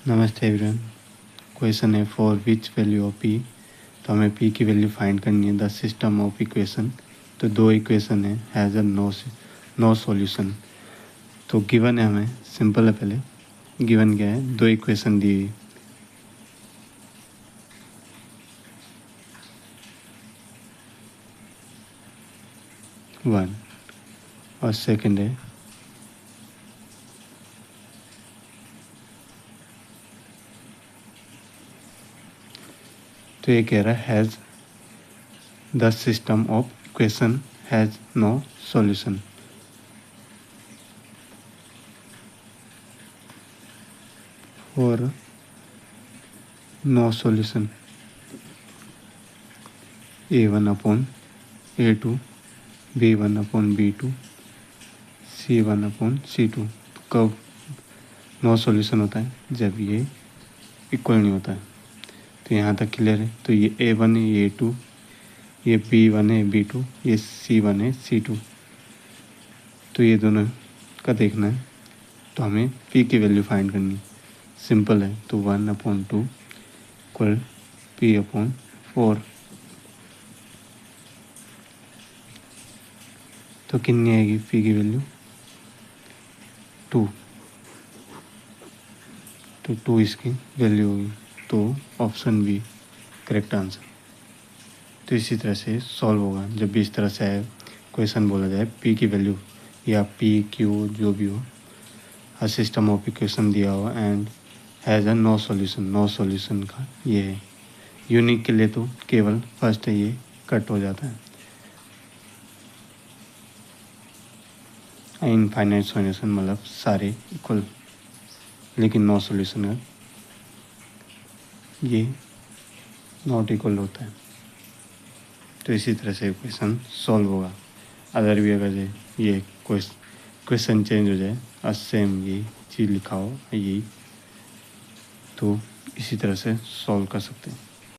नमस्ते everyone. Question है for which value of P. तो हमें पी की वैल्यू फाइंड करनी है द सिस्टम ऑफ इक्वेशन। तो दो इक्वेशन है, हैज़ अ नो सॉल्यूशन। तो गिवन है, हमें सिंपल है। पहले गिवन क्या है, दो इक्वेशन दी हुई, वन और सेकंड है तो ये कह रहा है has the system of equation has no solution. और no solution A1 upon A2, B1 upon B2, C1 upon C2। कब नो सॉल्यूशन होता है? जब ये इक्वल नहीं होता है। तो यहाँ तक क्लियर है। तो ये A1 है, ये A2, ये B1 है, B2, ये C1 है, C2। तो ये दोनों का देखना है। तो हमें P की वैल्यू फाइंड करनी है। सिंपल है। तो 1/2 इक्वल P/4। तो कितनी आएगी P की वैल्यू? 2। तो 2 इसकी वैल्यू होगी। तो ऑप्शन बी करेक्ट आंसर। तो इसी तरह से सॉल्व होगा जब भी इस तरह से क्वेश्चन बोला जाए P की वैल्यू या PQ जो भी हो, अ सिस्टम ऑफ इक्वेशन दिया हो and has a no solution. No solution का ये है। यूनिक के लिए तो केवल फर्स्ट है, ये कट हो जाता है। इनफाइनाइट सॉल्यूशन मतलब सारे इक्वल, लेकिन नो सॉल्यूशन है ये नॉट इक्वल होता है। तो इसी तरह से क्वेश्चन सॉल्व होगा। अगर ये क्वेश्चन चेंज हो जाए और सेम यही चीज़ लिखा हो यही, तो इसी तरह से सॉल्व कर सकते हैं।